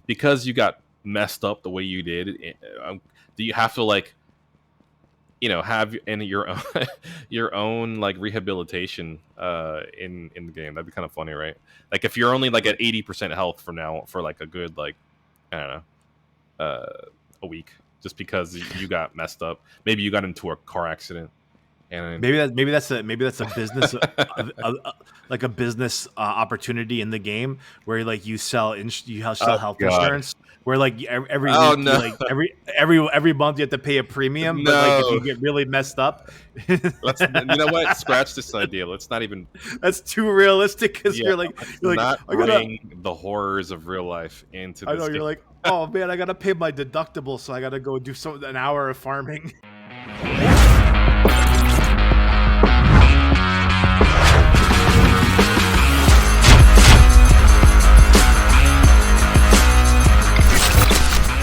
because you got messed up the way you did, do you have to like have your own your own like rehabilitation in the game? That'd be kind of funny, right? Like if you're only like at 80% health from now for like a good like I don't know a week just because you got messed up. Maybe you got into a car accident. And maybe that's a business like a business opportunity in the game where like you sell health insurance where like every week no. like every month you have to pay a premium, but like if you get really messed up, you know what? Scratch this idea. Let's not even. That's too realistic because you're like not bring the horrors of real life into this. I know you're like, oh man, I gotta pay my deductible, so I gotta go do an hour of farming.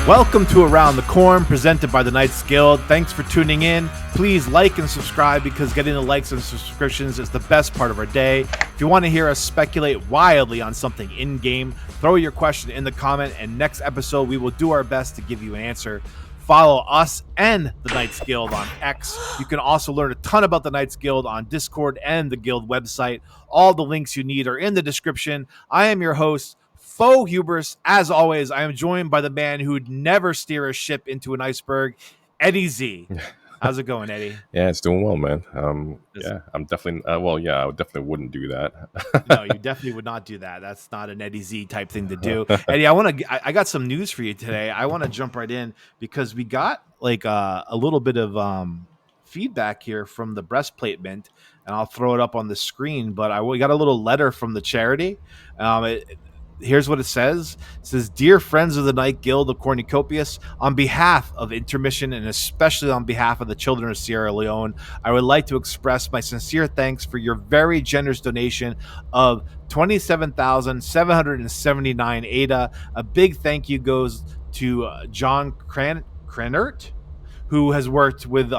Welcome to Around the Corn, presented by the Knights Guild. Thanks for tuning in. Please like and subscribe because getting the likes and subscriptions is the best part of our day. If you want to hear us speculate wildly on something in-game, throw your question in the comment, and next episode we will do our best to give you an answer. Follow us and the Knights Guild on X. You can also learn a ton about the Knights Guild on Discord and the Guild website. All the links you need are in the description. I am your host, Faux Hubris. As always, I am joined by the man who'd never steer a ship into an iceberg, Eddy Z. How's it going, Eddy? Yeah, it's doing well, man. Yeah, I'm definitely. I definitely wouldn't do that. No, you definitely would not do that. That's not an Eddy Z type thing to do. Eddy, I got some news for you today. I want to jump right in because we got like a little bit of feedback here from the Breastplate Mint, and I'll throw it up on the screen. But we got a little letter from the charity. Here's what it says. It says, "Dear friends of the Night Guild of Cornucopias, on behalf of Intermission and especially on behalf of the children of Sierra Leone, I would like to express my sincere thanks for your very generous donation of 27,779 ADA. A big thank you goes to John Cranert, who has worked with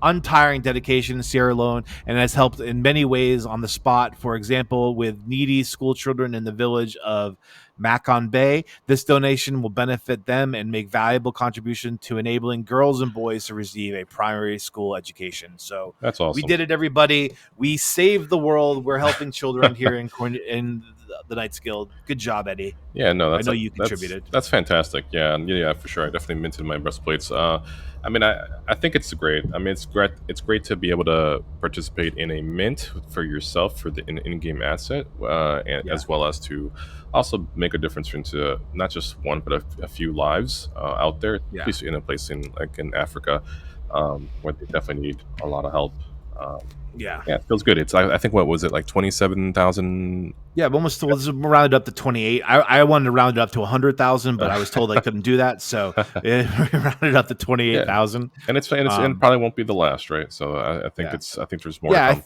untiring dedication in Sierra Leone and has helped in many ways on the spot. For example, with needy school children in the village of Macon Bay. This donation will benefit them and make valuable contribution to enabling girls and boys to receive a primary school education." So that's awesome. We did it, everybody. We saved the world. We're helping children here in the Knights Guild. Good job, Eddy. Yeah, no, I know you contributed. That's fantastic. Yeah, for sure. I definitely minted my breastplates. I mean, I think it's great. I mean, it's great. It's great to be able to participate in a mint for yourself for the in-game asset, as well as to also make a difference into not just one but a few lives out there, at least in a place in Africa where they definitely need a lot of help. Yeah, it feels good. It's I think what was it, like 27,000? Yeah, almost rounded up to 28. I wanted to round it up to 100,000, but I was told I couldn't do that, so it rounded up to 28,000. And it probably won't be the last, right? So I think there's more. Yeah,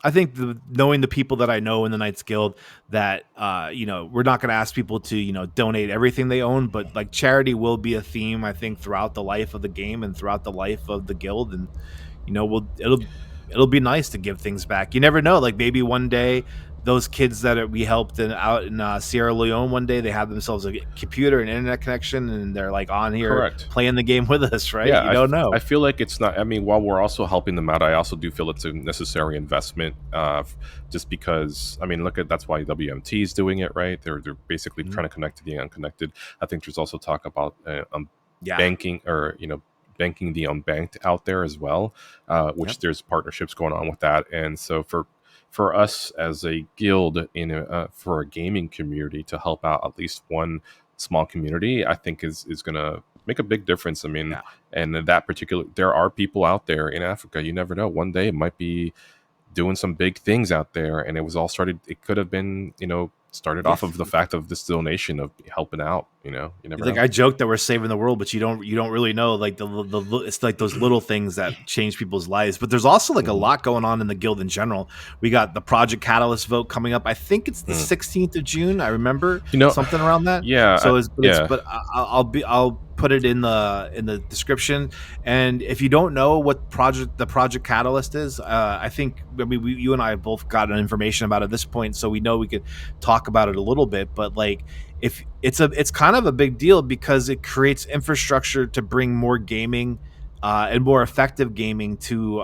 I think knowing the people that I know in the Knights Guild, that we're not going to ask people to donate everything they own, but like charity will be a theme, I think, throughout the life of the game and throughout the life of the guild, and it'll be nice to give things back. You never know. Like maybe one day those kids that we helped out in Sierra Leone, one day they have themselves a computer and internet connection and they're like on here playing the game with us, right? Yeah, you don't know. I feel like it's not, I mean, while we're also helping them out, I also do feel it's a necessary investment just because, I mean, that's why WMT is doing it, right? They're basically trying to connect to the unconnected. I think there's also talk about banking or, banking the unbanked out there as well, which there's partnerships going on with that. And so for us as a guild for a gaming community to help out at least one small community, I think is going to make a big difference. I mean, and there are people out there in Africa, you never know, one day it might be doing some big things out there, and it could have been, started off of the fact of this donation of helping out. You never know. I joke that we're saving the world, but you don't really know, like it's like those little things that change people's lives. But there's also like a lot going on in the guild in general. We got the Project Catalyst vote coming up. I think it's the 16th of June. I remember something around that. Yeah. So but I'll put it in the description. And if you don't know what the project Catalyst is, I think, I mean, you and I have both gotten information about it at this point, so we know we could talk about it a little bit. But like, if it's kind of a big deal because it creates infrastructure to bring more gaming and more effective gaming to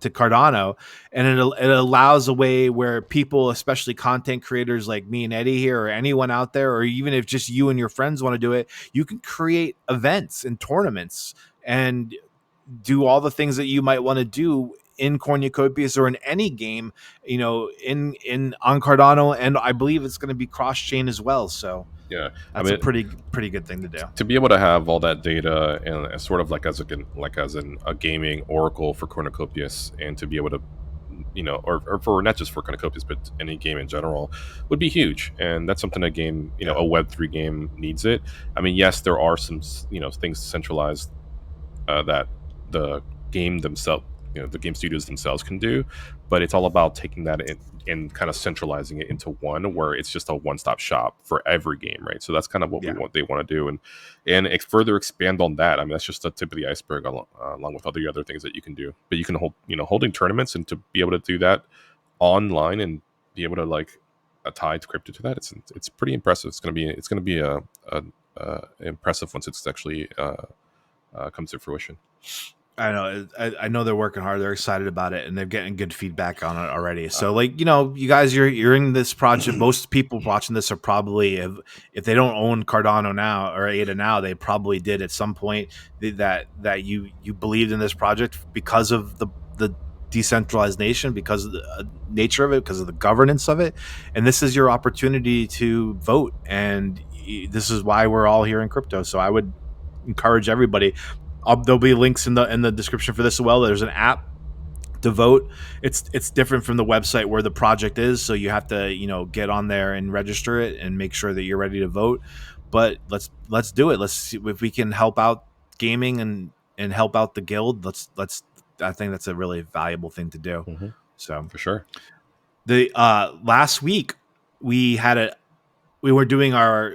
to Cardano, and it allows a way where people, especially content creators like me and Eddie here, or anyone out there, or even if just you and your friends want to do it, you can create events and tournaments and do all the things that you might want to do in Cornucopias or in any game, in on Cardano, and I believe it's going to be cross chain as well. So Yeah, I that's a mean, pretty good thing to do. to be able to have all that data and sort of like a gaming oracle for Cornucopias, and to be able to, or for not just for Cornucopias but any game in general, would be huge. And that's something a game, Yeah. a Web3 game needs it. I mean, yes, there are some things centralized that the game themselves, the game studios themselves can do, but it's all about taking that in and kind of centralizing it into one, where it's just a one-stop shop for every game, right? So that's kind of what Yeah. they want to do, and further expand on that. I mean, that's just the tip of the iceberg, along with all the other things that you can do. But you can holding tournaments, and to be able to do that online and be able to like tie crypto to that, it's pretty impressive. It's gonna be a impressive once it's actually comes to fruition. I know. I know they're working hard. They're excited about it, and they're getting good feedback on it already. So, like, you guys, you're in this project. Most people watching this are probably, if they don't own Cardano now or ADA now, they probably did at some point. That you believed in this project because of the decentralized nation, because of the nature of it, because of the governance of it, and this is your opportunity to vote. And this is why we're all here in crypto. So I would encourage everybody. There'll be links in the description for this as well. There's an app to vote. It's different from the website where the project is, so you have to get on there and register it and make sure that you're ready to vote. But let's do it. Let's see if we can help out gaming and help out the guild. Let's. I think that's a really valuable thing to do. Mm-hmm. So For sure. the last week we were doing our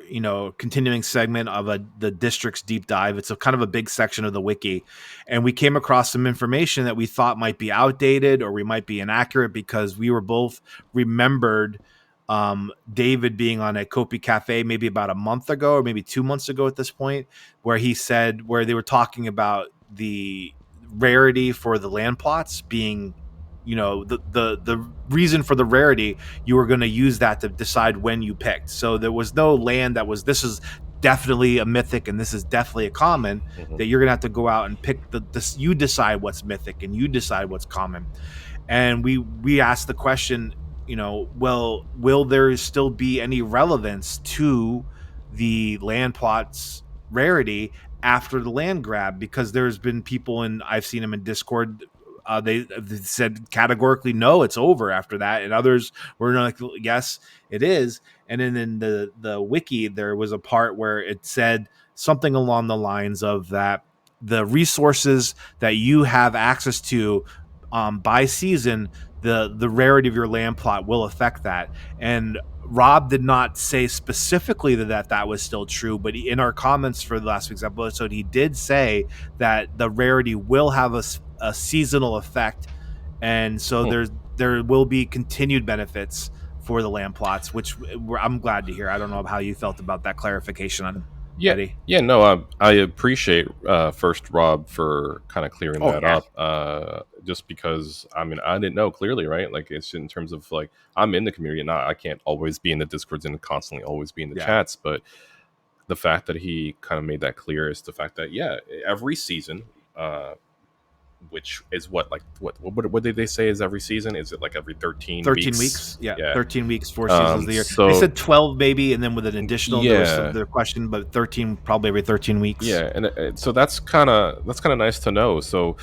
continuing segment of the district's deep dive. It's a kind of a big section of the wiki, and we came across some information that we thought might be outdated or we might be inaccurate, because we were both remembered David being on a Kopi Cafe maybe about a month ago or maybe 2 months ago at this point, where they were talking about the rarity for the land plots being, the reason for the rarity, you were going to use that to decide when you picked. So there was no land that was, this is definitely a mythic and this is definitely a common, that you're going to have to go out and pick you decide what's mythic and you decide what's common. And we asked the question, well, will there still be any relevance to the land plots rarity after the land grab? Because there's been people, and I've seen them in Discord, they said categorically no, it's over after that, and others were like, yes, it is. And then in the wiki, there was a part where it said something along the lines of that the resources that you have access to by season, the rarity of your land plot will affect that. And Rob did not say specifically that was still true, but in our comments for the last week's episode, he did say that the rarity will have a seasonal effect, and so there will be continued benefits for the land plots, which I'm glad to hear. I don't know how you felt about that clarification on Eddie. Yeah, no, I appreciate first Rob for kind of clearing that up. Just because I mean I didn't know clearly, right? Like it's in terms of like I'm in the community, and I can't always be in the Discords and constantly always be in the chats, but the fact that he kind of made that clear is the fact that every season, which is what did they say is every season? Is it like every 13 weeks? Yeah, 13 weeks, 4 seasons of the year. So, they said 12 maybe, and then with an additional, there was their question, but 13 probably every 13 weeks. Yeah, and so that's kind of nice to know. So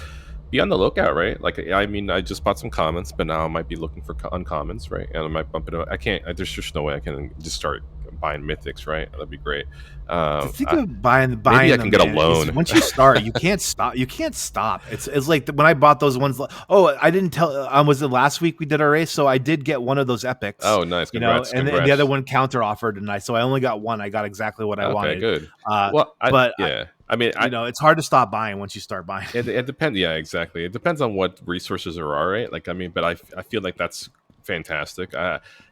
be on the lookout, right? Like I mean, I just bought some commons, but now I might be looking for uncommons, right? And I might bump it up. I can't. There's just no way I can just start buying mythics, right? That'd be great. The thing I, of buying maybe I can them, get a man, is loan. once you start, you can't stop. You can't stop. It's like when I bought those ones. Oh, I didn't tell. Was it last week we did our race? So I did get one of those epics, Oh, nice! and the other Congrats. one counter offered tonight. So I only got one. I got exactly what I Okay, wanted. good. Uh, Well, but yeah. I mean, it's hard to stop buying once you start buying. it depends. Yeah, exactly. It depends on what resources there are, right? Like, I mean, but I feel like that's fantastic.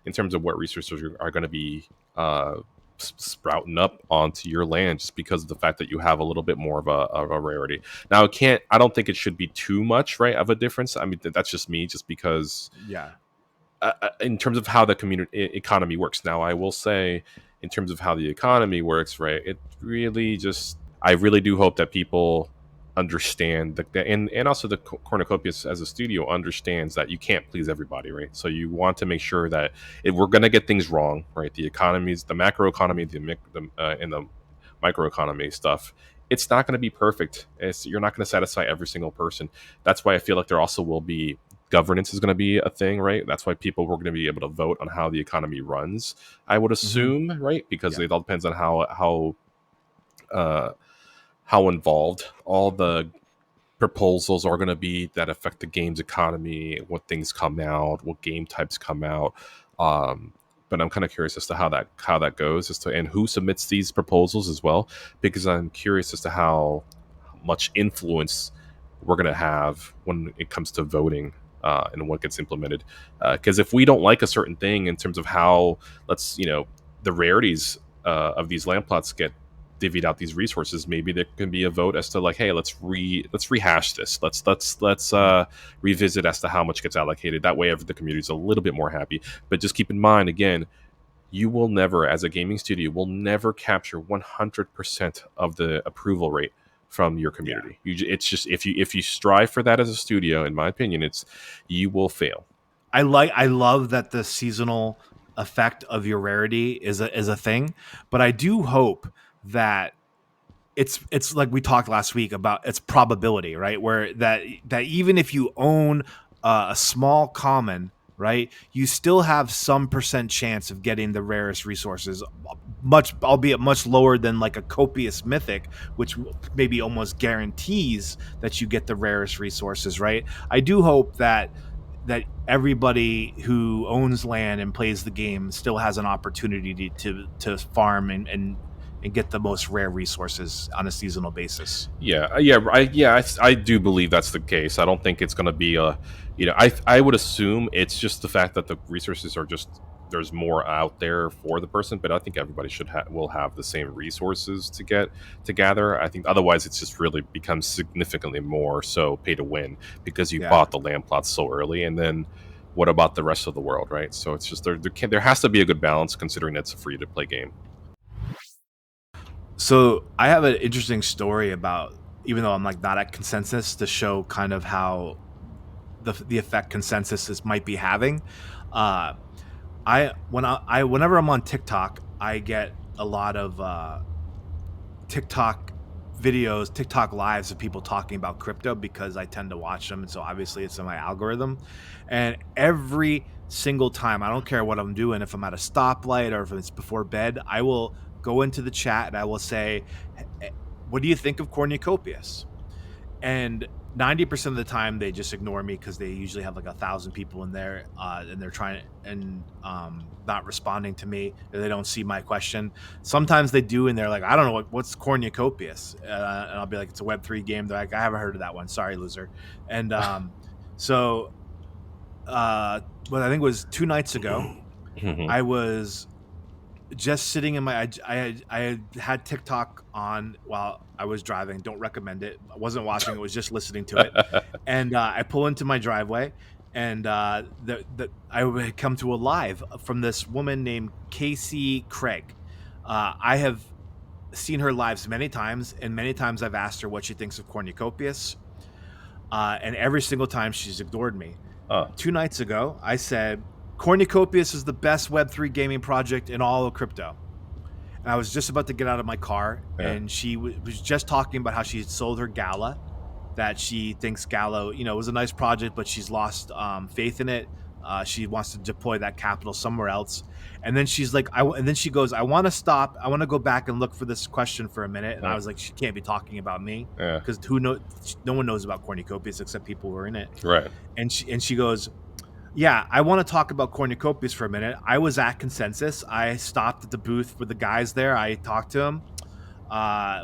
In terms of what resources are going to be uh, sprouting up onto your land, just because of the fact that you have a little bit more of a rarity. Now, it can't. I don't think it should be too much, right, of a difference. I mean, that's just me, just because Yeah. in terms of how the economy works. Now, I will say, in terms of how the economy works, right? It really just, I really do hope that people understand that, and also the Cornucopias as a studio understands that you can't please everybody, right? So you want to make sure that if we're going to get things wrong, right? The economies, the macro economy, and the microeconomy stuff. It's not going to be perfect. You're not going to satisfy every single person. That's why I feel like there also will be governance is going to be a thing, right? That's why people were going to be able to vote on how the economy runs. I would Hmm. assume, right? Because Yeah. it all depends on uh, how involved all the proposals are going to be that affect the game's economy, what things come out, what game types come out. Um, but I'm kind of curious as to how that goes, as to and who submits these proposals as well, because I'm curious as to how much influence we're going to have when it comes to voting and what gets implemented. Because if we don't like a certain thing in terms of how, let's the rarities of these land plots get divvied out these resources, maybe there can be a vote as to like, hey, let's rehash this. Let's revisit as to how much gets allocated. That way, the community is a little bit more happy. But just keep in mind, again, you will never, as a gaming studio, will never capture 100% of the approval rate from your Yeah. community. It's just if you strive for that as a studio, in my opinion, it's you will fail. I love that the seasonal effect of your rarity is a thing, but I do hope that it's like we talked last week about its probability, right? Where that even if you own a small common, right, you still have some percent chance of getting the rarest resources, much albeit much lower than like a copious mythic, which maybe almost guarantees that you get the rarest resources, right? I do hope that everybody who owns land and plays the game still has an opportunity to farm and get the most rare resources on a seasonal basis. I do believe that's the case. I don't think it's going to be I would assume it's just the fact that the resources are just there's more out there for the person, but I think everybody will have the same resources to gather. I think otherwise it's just really becomes significantly more so pay to win because you Yeah. bought the land plots so early, and then what about the rest of the world, right? So it's just there has to be a good balance considering it's a free to play game. So I have an interesting story about, even though I'm like not at consensus, to show kind of how the effect consensus might be having. Uh, whenever I'm on TikTok, I get a lot of TikTok videos, TikTok lives of people talking about crypto because I tend to watch them, and so obviously it's in my algorithm. And every single time, I don't care what I'm doing, if I'm at a stoplight or if it's before bed, I will go into the chat and I will say, "What do you think of cornucopias?" And 90% of the time they just ignore me because they usually have like 1,000 people in there, and they're trying and not responding to me. They don't see my question. Sometimes they do, and they're like, I don't know what's cornucopias, and I'll be like, it's a Web3 game. They're like, I haven't heard of that one, sorry, loser. And so well, I think it was 2 nights ago, Mhm. I was just sitting in my I had TikTok on while I was driving. Don't recommend it. I wasn't watching it, was just listening to it. And I pull into my driveway, and I had come to a live from this woman named Casey Craig. I have seen her lives many times, and many times I've asked her what she thinks of cornucopias, and every single time she's ignored me. Oh, 2 nights ago, I said cornucopias is the best Web3 gaming project in all of crypto. And I was just about to get out of my car, yeah. and she was just talking about how she had sold her Gala, that she thinks Gala, was a nice project, but she's lost faith in it. She wants to deploy that capital somewhere else. And then she's like, and then she goes, I want to stop. I want to go back and look for this question for a minute. And I was like, she can't be talking about me, Yeah. because who knows? No one knows about cornucopias except people who are in it. Right. And she goes, yeah, I want to talk about cornucopias for a minute. I was at Consensus. I stopped at the booth with the guys there. I talked to them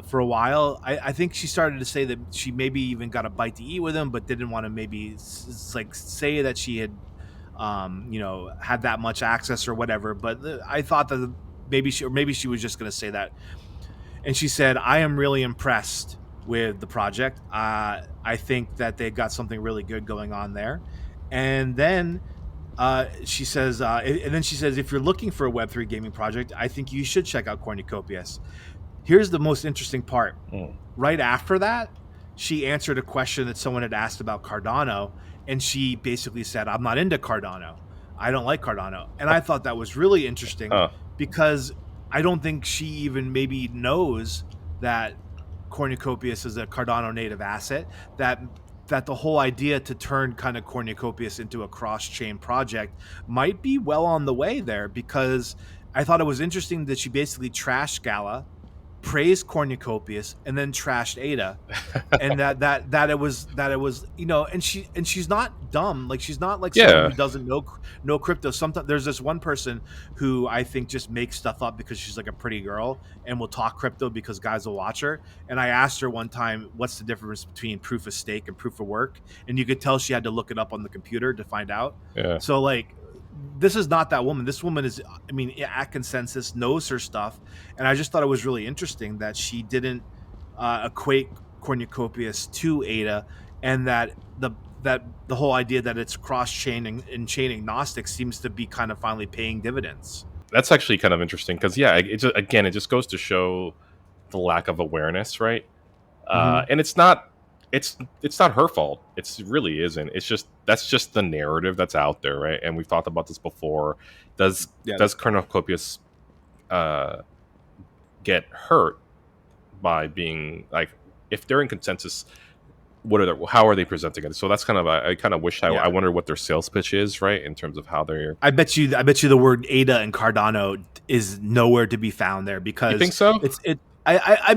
for a while. I think she started to say that she maybe even got a bite to eat with him, but didn't want to maybe like say that she had, had that much access or whatever. But I thought that maybe she was just going to say that. And she said, I am really impressed with the project. I think that they got something really good going on there. And then she says, if you're looking for a Web3 gaming project, I think you should check out Cornucopias. Here's the most interesting part. Right after that, she answered a question that someone had asked about Cardano, and she basically said, I'm not into Cardano. I don't like Cardano. And I thought that was really interesting because I don't think she even maybe knows that Cornucopias is a Cardano native asset, that the whole idea to turn kind of Cornucopias into a cross-chain project might be well on the way there, because I thought it was interesting that she basically trashed Scala, praised Cornucopias, and then trashed Ada, and that it was and she's not dumb. Like, she's not like someone who doesn't know crypto. Sometimes there's this one person who I think just makes stuff up because she's like a pretty girl and will talk crypto because guys will watch her. And I asked her one time, what's the difference between proof of stake and proof of work? And you could tell she had to look it up on the computer to find out. So like, this is not that woman. This woman is, at Consensus, knows her stuff. And I just thought it was really interesting that she didn't equate Cornucopias to Ada, and that the whole idea that it's cross-chain and chain agnostic seems to be kind of finally paying dividends. That's actually kind of interesting because, it just goes to show the lack of awareness, right? And it's not her fault. It really isn't. That's just the narrative that's out there, right? And we've talked about this before. Does Cornucopias get hurt by being like, if they're in Consensus, how are they presenting it? So that's kind of, I kind of wish I wonder what their sales pitch is, right? In terms of how they're. I bet you the word Ada and Cardano is nowhere to be found there, because you think so? I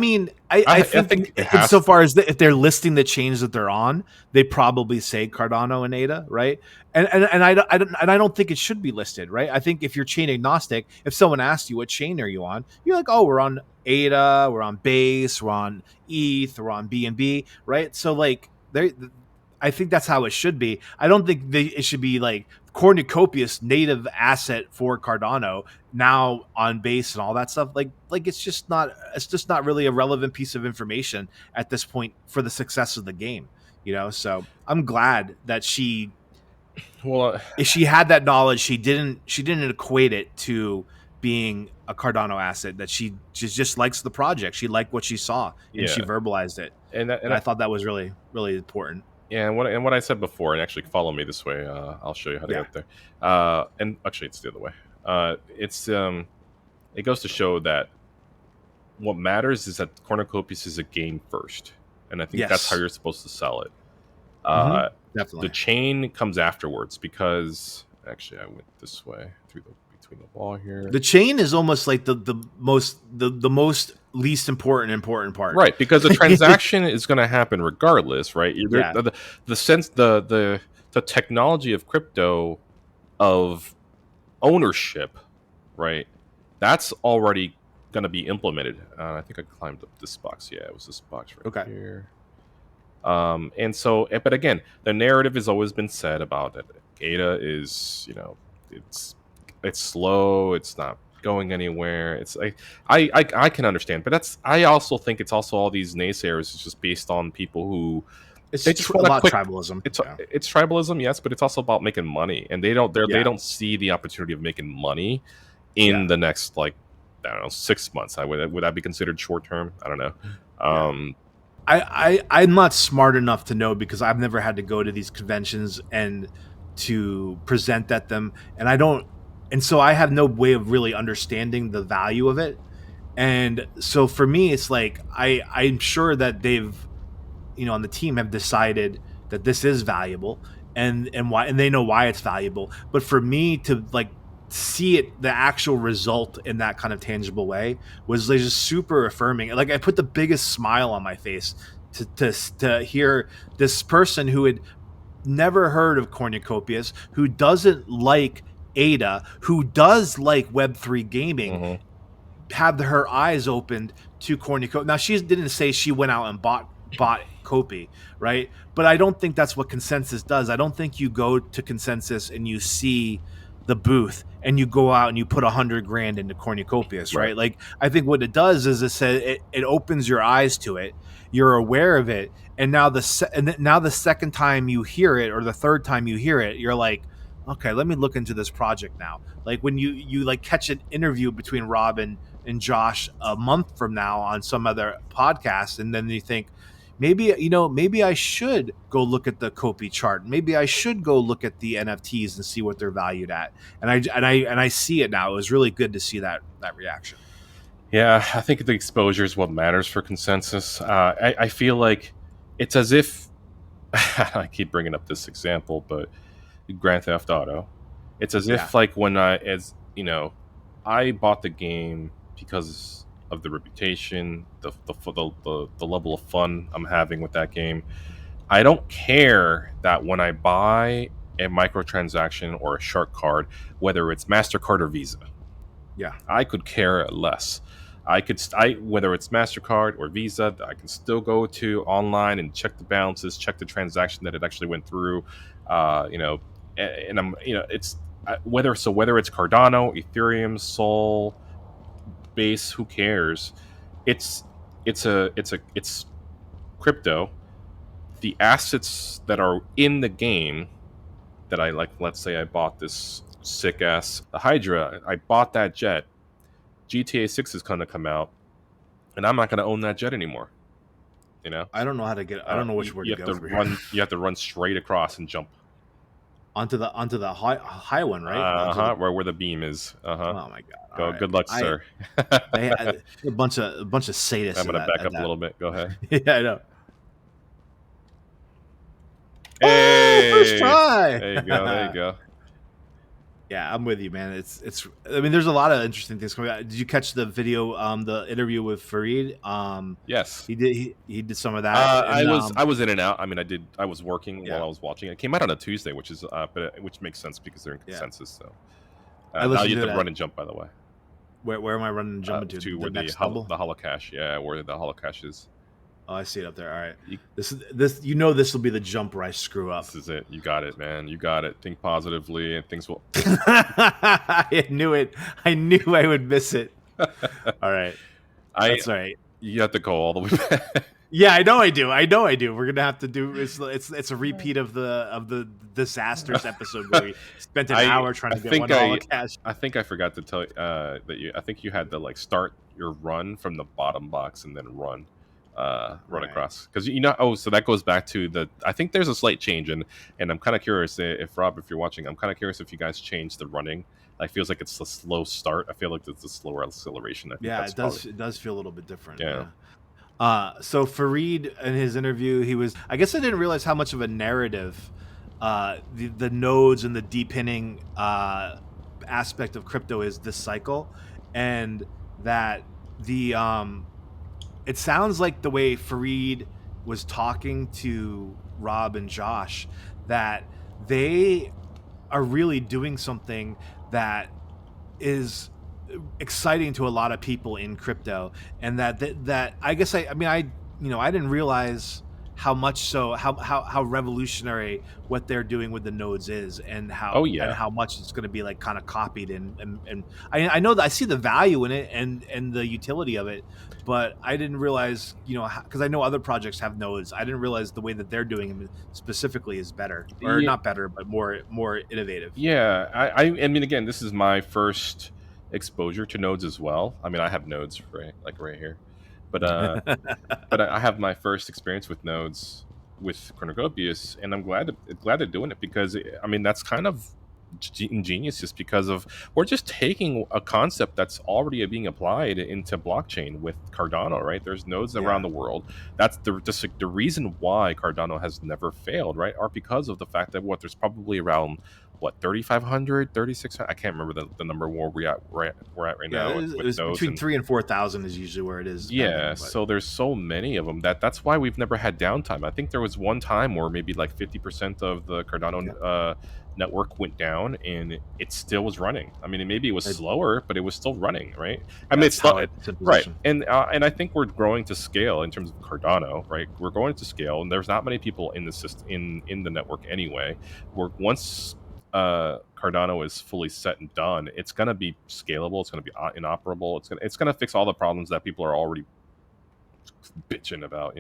think insofar as if they're listing the chains that they're on, they probably say Cardano and Ada, right? And I don't think it should be listed, right? I think if you're chain agnostic, if someone asks you what chain are you on, you're like, oh, we're on Ada, we're on Base, we're on ETH, we're on BNB, right? So like, I think that's how it should be. I don't think it should be like Cornucopias native asset for Cardano now on Base and all that stuff. Like it's just not really a relevant piece of information at this point for the success of the game, So I'm glad that she, if she had that knowledge, she didn't equate it to being a Cardano asset, that she just likes the project. She liked what she saw and she verbalized it. And I thought that was really, really important. Yeah, and what I said before, and actually follow me this way, I'll show you how to get there. And actually, it's the other way. It goes to show that what matters is that Cornucopias is a game first, and I think that's how you're supposed to sell it. Definitely, the chain comes afterwards, because actually I went this way between the wall here. The chain is almost like the most least important part, right? Because the transaction is going to happen regardless, right? The technology of crypto, of ownership, right? That's already going to be implemented. I think I climbed up this box. Yeah, it was this box right here. And so, but again, the narrative has always been said about it. Ada is, it's slow. It's not going anywhere. It's like, I can understand, but I also think it's also all these naysayers. It's just based on people who. It's just about tribalism. It's tribalism, yes, but it's also about making money, and they don't see the opportunity of making money in the next, like, I don't know, 6 months. Would that be considered short term? I don't know. I'm not smart enough to know, because I've never had to go to these conventions and to present at them, and so I have no way of really understanding the value of it. And so for me, it's like I'm sure that they've, on the team have decided that this is valuable, and they know why it's valuable. But for me to like see it, the actual result in that kind of tangible way was like just super affirming. Like I put the biggest smile on my face to hear this person who had never heard of cornucopias, who doesn't like Ada, who does like Web3 gaming, Mm-hmm. have her eyes opened to cornucopia. Now she didn't say she went out and bought Copy, right? But I don't think that's what Consensus does. I don't think you go to Consensus and you see the booth and you go out and you put 100 grand into cornucopias, right? Right. Like I think what it does is it says it opens your eyes to it. You're aware of it, and now now the second time you hear it or the third time you hear it, you're like, okay, let me look into this project now. Like when you like catch an interview between Rob and Josh a month from now on some other podcast, and then you think, maybe I should go look at the Copy chart. Maybe I should go look at the NFTs and see what they're valued at. And I see it now. It was really good to see that reaction. Yeah, I think the exposure is what matters for Consensus. I feel like it's as if I keep bringing up this example, but Grand Theft Auto. It's as Yeah. if like when I bought the game because of the reputation, the level of fun I'm having with that game. I don't care that when I buy a microtransaction or a shark card, whether it's MasterCard or Visa. Yeah. I could care less. Whether it's Mastercard or Visa, I can still go to online and check the balances, check the transaction that it actually went through. And I'm it's whether it's Cardano, Ethereum, Sol, Base, who cares? It's it's crypto. The assets that are in the game that I like. Let's say I bought this sick ass Hydra. I bought that jet. GTA 6 is going to come out, and I'm not going to own that jet anymore. I don't know how to get. I don't know which word You to have go to for run. You have to run straight across and jump. onto the high one, right? Onto the, Where the beam is. oh my god! All Go. right. Good luck, sir. They had a bunch of sadists. I'm in gonna back up a little bit. Go ahead. Yeah, I know. Oh, first Hey, try. there you go. There you go. Yeah, I'm with you, man. It's. I mean, there's a lot of interesting things coming out. Did you catch the video? The interview with Farid. Yes. He did some of that. And, I was in and out. I mean, I was working Yeah. while I was watching. It came out on a Tuesday, which makes sense because they're in Yeah. consensus. So I now listened you to have to that. run and jump. By the way, Where am I running and jumping to where next level? the holocache. Yeah, where the holocache is. Oh, I see it up there. All right. You- This is this. You know, this will be the jump where I screw up. This is it. You got it, man. You got it. Think positively, and things will. I knew it. I knew I would miss it. All right. That's all right. You have to go all the way back. Yeah, I know I do. We're gonna have to do. It's a repeat of the disasters episode where we spent an hour trying to get one holocache. I think I forgot to tell that you. I think you had to like start your run from the bottom box and then run Right. across, because so that goes back to I think there's a slight change, and I'm kind of curious if Rob, if you're watching, I'm kind of curious if you guys changed the running. Like, feels like it's a slow start. I feel like it's a slower acceleration. I think Yeah, that's it does. probably, It does feel a little bit different. Yeah. So Farid in his interview, he was. I guess I didn't realize how much of a narrative the nodes and the depinning aspect of crypto is this cycle, and that the it sounds like the way Farid was talking to Rob and Josh, that they are really doing something that is exciting to a lot of people in crypto, and that I guess I mean I didn't realize how much how revolutionary what they're doing with the nodes is, and Oh, yeah. and how much it's going to be like kind of copied, and I know that I see the value in it and the utility of it, but I didn't realize, because I know other projects have nodes. I didn't realize the way that they're doing them specifically is better, or Yeah. not better, but more innovative. Yeah, I mean, again, this is my first exposure to nodes as well. I mean, I have nodes right here, but I have my first experience with nodes with Cornucopias, and I'm glad they're doing it, because I mean, that's kind of ingenious, just because of we're just taking a concept that's already being applied into blockchain with Cardano, right? There's nodes around Yeah. the world. That's just like the reason why Cardano has never failed, right? Are because of the fact that there's probably around 3,500, 3,600. I can't remember the number where we're at right Yeah, now it with was nodes. between And 3 and 4,000 is usually where it is, yeah, depending. But so there's so many of them that's why we've never had downtime. I think there was one time where maybe like 50% of the Cardano yeah, network went down, and it still was running. I mean, maybe it was it, slower, but it was still running, right? I mean, that's it's not how it's in right. position. And I think we're growing to scale in terms of Cardano, right? We're going to scale, and there's not many people in the system in the network anyway. We're once Cardano is fully set and done, it's going to be scalable. It's going to be inoperable. It's going to fix all the problems that people are already bitching about.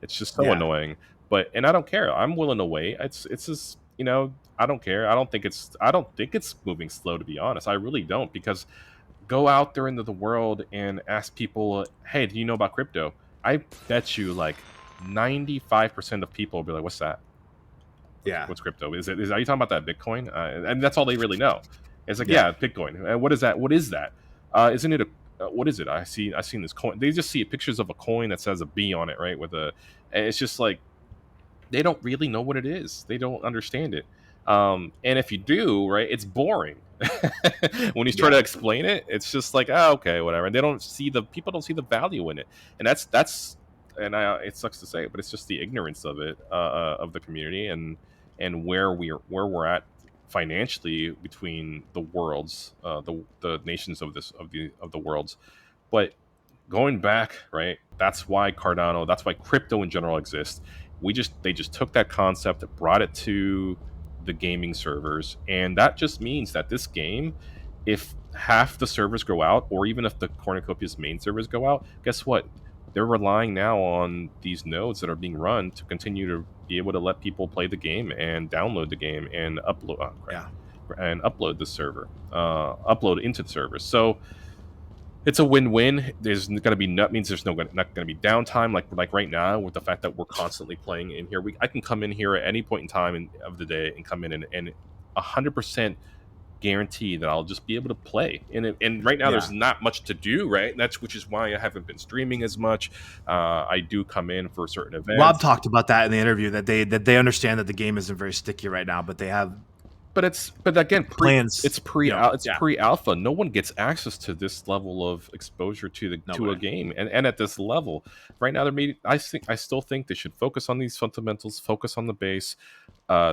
It's just so Yeah, annoying. And I don't care. I'm willing to wait. It's just I don't care. I don't think it's moving slow, to be honest. I really don't, because go out there into the world and ask people, hey, do you know about crypto? I bet you like 95% of people will be like, what's that? yeah, What's crypto? Are you talking about that Bitcoin? And that's all they really know. It's like, yeah, yeah, Bitcoin. And what is that? What is that? Isn't it a what is it? I've seen this coin. They just see pictures of a coin that says a B on it, right? And it's just like they don't really know what it is. They don't understand it. And if you do, right, it's boring. When you try to yeah, explain it, it's just like, oh, okay, whatever. And people don't see the value in it, and that's and it sucks to say it, but it's just the ignorance of it, of the community, and where we're at financially between the worlds, the nations of the worlds. But going back, right? That's why crypto in general exists. They just took that concept, brought it to the gaming servers, and that just means that this game, if half the servers go out, or even if the cornucopia's main servers go out, guess what? They're relying now on these nodes that are being run to continue to be able to let people play the game and download the game and upload. Oh, crap. yeah. And upload the server, upload into the server. So it's a win-win. There's going to be means there's not going to be downtime like right now, with the fact that we're constantly playing in here. I can come in here at any point in time of the day and come in and 100% guarantee that I'll just be able to play. And right now Yeah. there's not much to do, right? And which is why I haven't been streaming as much. I do come in for certain Rob events. talked about that in the interview, that they understand that the game isn't very sticky right now, but they have But again, plans. it's Yeah, pre-alpha. No one gets access to this level of exposure to a nobody. game, and at this level right now. I still think they should focus on these fundamentals, focus on the base,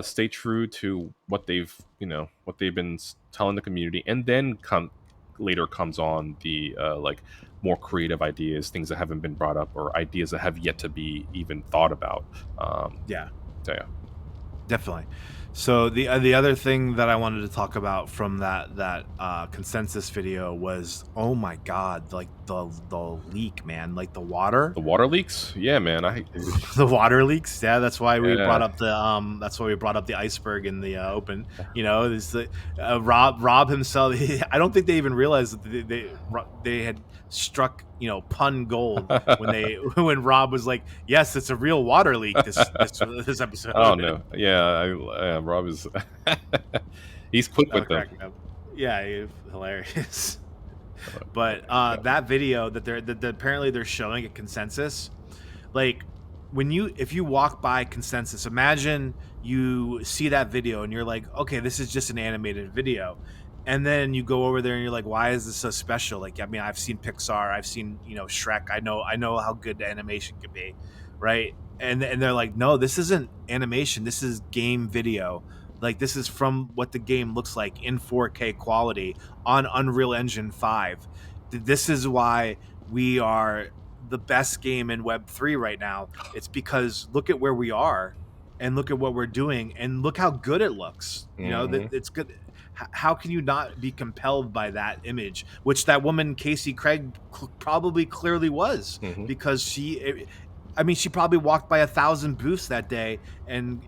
stay true to what they've been telling the community, and then later comes on the like more creative ideas, things that haven't been brought up, or ideas that have yet to be even thought about. Yeah, So yeah. definitely. So the other thing that I wanted to talk about from that consensus video was, oh my god, like the leak, man, like the water. The water leaks, yeah, man. The water leaks. Yeah, that's why we Yeah. brought up the iceberg in the open. This the Rob himself. I don't think they even realized that they had struck pun gold when they when Rob was like, yes, it's a real water leak, this episode. Oh no, yeah, Rob is he's quick That with was them. cracking up. Yeah, hilarious. But that video that apparently they're showing at consensus, like if you walk by consensus, imagine you see that video and you're like, okay, this is just an animated video, and then you go over there and you're like, why is this so special? Like, I mean, I've seen Pixar, I've seen Shrek, I know how good the animation can be, right? And they're like, no, this isn't animation, this is game video. Like, this is from what the game looks like in 4K quality on Unreal Engine 5. This is why we are the best game in Web3 right now. It's because look at where we are and look at what we're doing and look how good it looks. Hmm. That it's good. How can you not be compelled by that image, which that woman Casey Craig probably clearly was, Hmm. because she probably walked by 1,000 booths that day, and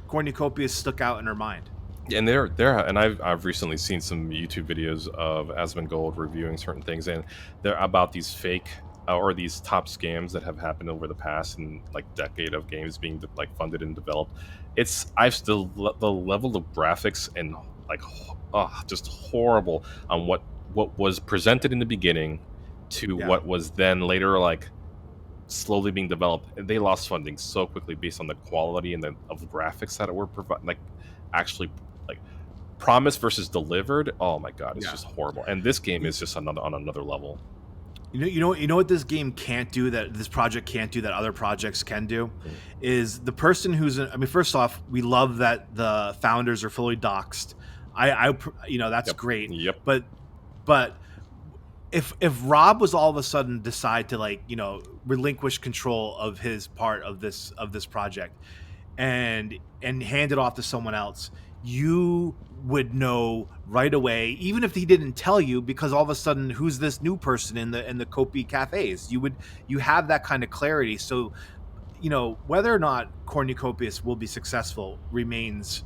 cornucopia stuck out in her mind. And I've recently seen some YouTube videos of Asmongold reviewing certain things, and they're about these fake or these top scams that have happened over the past and like decade of games being like funded and developed. It's I've still the level of graphics and like just horrible on what was presented in the beginning to Yeah. what was then later like slowly being developed. They lost funding so quickly based on the quality and the of graphics that were provided, like actually like promised versus delivered. Oh my god, it's Yeah. just horrible. And this game is just another on another level. You know what this game can't do that this project can't do that other projects can do Mm. is the person who's I mean, first off, we love that the founders are fully doxxed. That's Yep. great, Yep. but if Rob was all of a sudden decide to like relinquish control of his part of this project and hand it off to someone else, you would know right away, even if he didn't tell you, because all of a sudden, who's this new person in the Kopi cafes? You have that kind of clarity. So, whether or not cornucopias will be successful remains,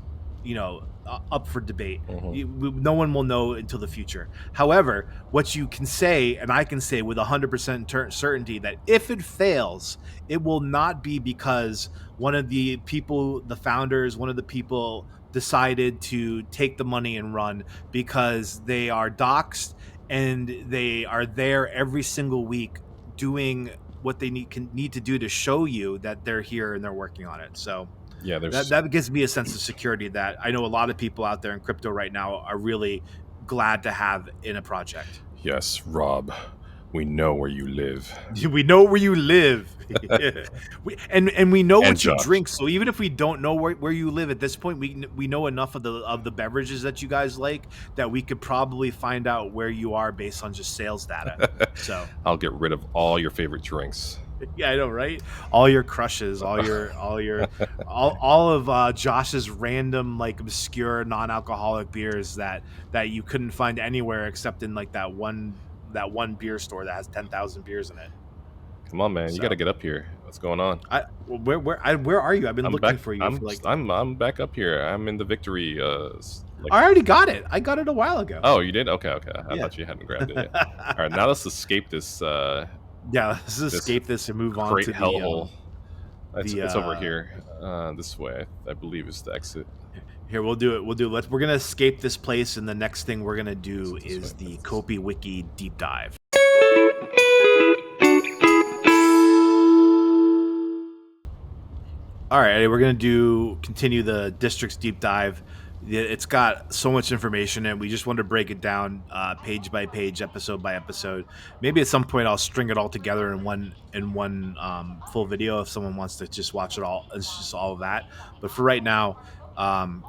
up for debate. Mhm. No one will know until the future. However, what you can say, and I can say with 100% certainty, that if it fails, it will not be because one of the people, the founders, one of the people decided to take the money and run, because they are doxxed and they are there every single week doing what they need to do to show you that they're here and they're working on it. So Yeah, there's that gives me a sense of security that I know a lot of people out there in crypto right now are really glad to have in a project. yes, Rob. We know where you live. We know where you live. And we know And what you Josh. drink. So even if we don't know where you live at this point, we know enough of the beverages that you guys like that we could probably find out where you are based on just sales data. So I'll get rid of all your favorite drinks. yeah, I know, right? All your crushes, all of Josh's random, like, obscure non-alcoholic beers that you couldn't find anywhere except in like that one beer store that has 10,000 beers in it. Come on, man. You got to So get up here. What's going on? where are you? I've been I'm looking back. for you for like. I'm back up here. I'm in the victory. Like. I already got it. I got it a while ago. Oh, you did? Okay, okay. I Yeah. thought you hadn't grabbed it yet. All right, now let's escape this. Yeah, let's This escape this and move on great to hellhole. It's over uh here. This way, I believe is the exit. here, we'll do it. We're gonna escape this place, and the next thing we're gonna do This is way. the COPIWiki deep dive. All right, Eddie, we're gonna continue the district's deep dive. It's got so much information, and we just wanted to break it down page by page, episode by episode. Maybe at some point I'll string it all together in one full video if someone wants to just watch it all. It's just all of that. But for right now,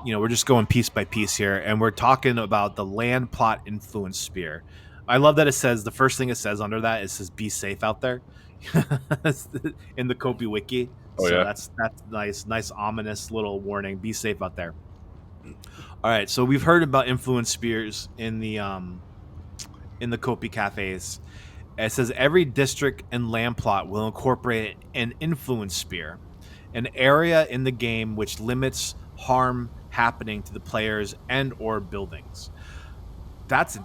we're just going piece by piece here, and we're talking about the land plot influence sphere. I love that the first thing it says under that, it says "Be safe out there" in the COPIWiki. Oh So yeah. that's nice ominous little warning. Be safe out there. All right, so we've heard about influence spheres in the Kopi cafes. It says every district and land plot will incorporate an influence sphere, an area in the game which limits harm happening to the players and or buildings. That's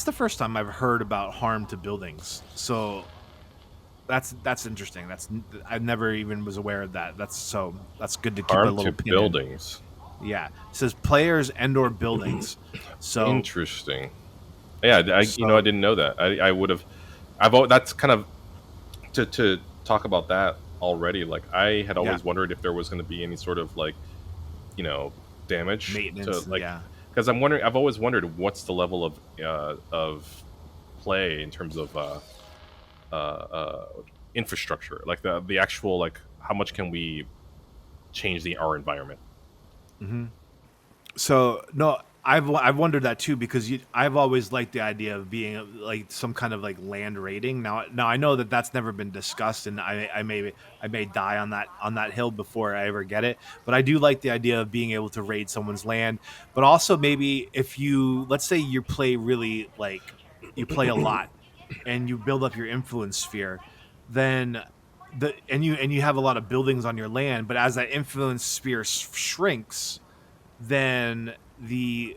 the first time I've heard about harm to buildings. So that's interesting. I never even was aware of that. That's good to keep a Harm to little pin in. buildings. Yeah, it says players and or buildings. So Interesting. Yeah, I so didn't know that. I would have. That's kind of to talk about that already. Like I had yeah, always wondered if there was going to be any sort of like damage to maintenance. like Yeah, because I'm wondering. I've always wondered what's the level of play in terms of infrastructure, like the actual like how much can we change our environment. hmm So no, I've wondered that too, because I've always liked the idea of being like some kind of like land raiding. Now I know that that's never been discussed, and I may die on that hill before I ever get it. But I do like the idea of being able to raid someone's land. But also maybe if let's say you play a lot and you build up your influence sphere, then you have a lot of buildings on your land. But as that influence sphere shrinks, then the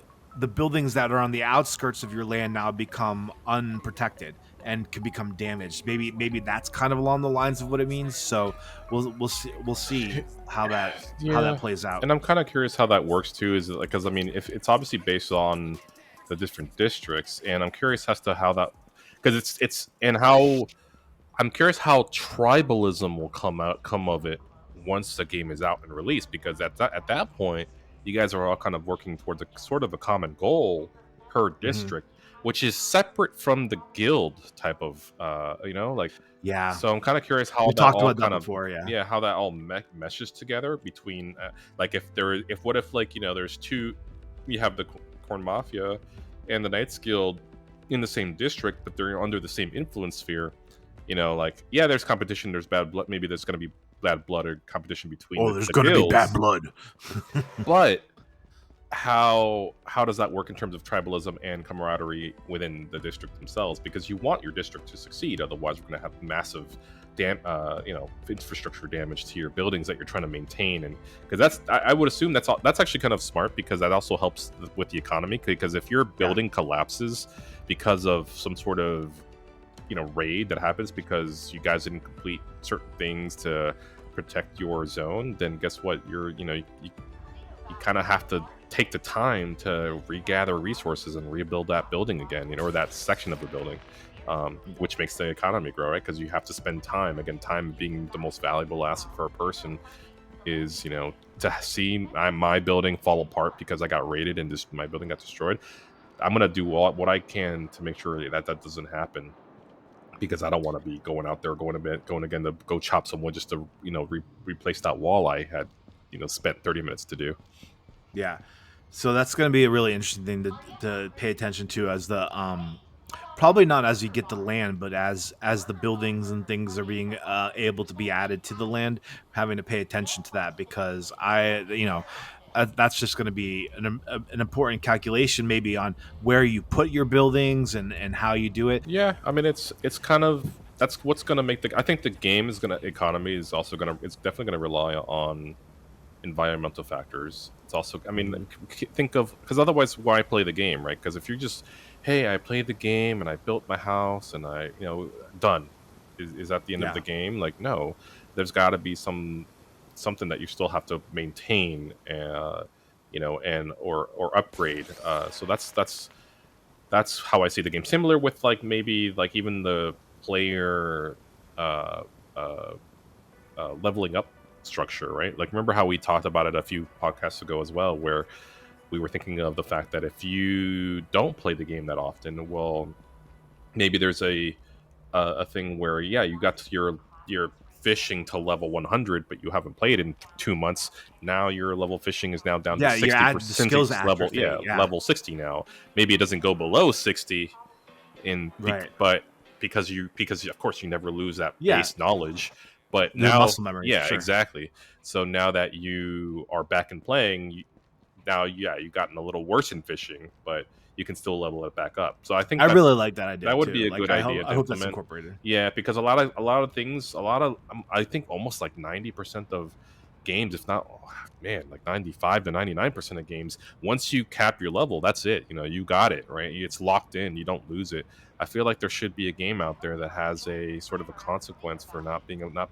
buildings that are on the outskirts of your land now become unprotected. and could become damaged. Maybe that's kind of along the lines of what it means. So we'll see how that Yeah, plays out. and I'm kind of curious how that works too. Is it like, because I mean, if it's obviously based on the different districts, and I'm curious as to how that, because it's and how I'm curious how tribalism will come of it once the game is out and released. Because at that point, you guys are all kind of working towards a sort of a common goal per Hmm. district, which is separate from the guild type of, like. Yeah, So I'm kind of curious how we that talked all about that kind of, before. Yeah. yeah, how that all meshes together between, like, if what if, like, there's two, you have the Corn Mafia and the Knights Guild in the same district, but they're under the same influence sphere. Like, yeah, there's competition, there's bad blood, maybe there's going to be bad blood or competition between Oh, there's the gonna be bad guilds, blood. but how does that work in terms of tribalism and camaraderie within the district themselves? Because you want your district to succeed, otherwise we're going to have massive infrastructure damage to your buildings that you're trying to maintain. And because I would assume that's actually kind of smart, because that also helps with the economy. Because if your Yeah. building collapses because of some sort of raid that happens because you guys didn't complete certain things to protect your zone, then guess what, you kind of have to take the time to regather resources and rebuild that building again, or that section of the building, which makes the economy grow, right? Because you have to spend time. Again, time being the most valuable asset for a person is, to see my building fall apart because I got raided and just my building got destroyed. I'm gonna do what I can to make sure that doesn't happen, because I don't want to be going out there, going again to go chop some wood just to replace that wall I had spent 30 minutes to do. Yeah. So that's going to be a really interesting thing to pay attention to, as the probably not as you get the land, but as the buildings and things are being able to be added to the land, having to pay attention to that, because that's just going to be an important calculation, maybe on where you put your buildings and how you do it. Yeah, I mean, it's kind of, that's what's gonna make the, I think the game is gonna economy is also gonna, it's definitely gonna rely on environmental factors. It's also, I mean, Mhm. think of, because otherwise why play the game, right? Because if you're just, hey, I played the game and I built my house and I, done, is that the end of the Yeah. game? Like, no, there's got to be something that you still have to maintain, and or upgrade. So that's how I see the game. Similar with, like, maybe like even the player uh, uh, leveling up structure, right? Like, remember how we talked about it a few podcasts ago as well, where we were thinking of the fact that if you don't play the game that often, well, maybe there's a thing where, yeah, you got to your fishing to level 100, but you haven't played in 2 months. Now your level fishing is now down to Yeah, you're at the 60%, skills level, yeah, atrophy. Yeah. level 60 now. Maybe it doesn't go below 60 Right. but because of course you never lose that Yeah. base knowledge. But The now, muscle memory for yeah, sure. exactly. So now that you are back in playing, now, yeah, you've gotten a little worse in fishing, but you can still level it back up. So I think I really like that idea that would too. be a Like good idea I to hope that's implement. incorporated. Yeah, because a lot of things, I think almost like 90% of games, if not, oh, man, like 95 to 99% of games, once you cap your level, that's it. You got it, right? It's locked in. You don't lose it. I feel like there should be a game out there that has a sort of a consequence for not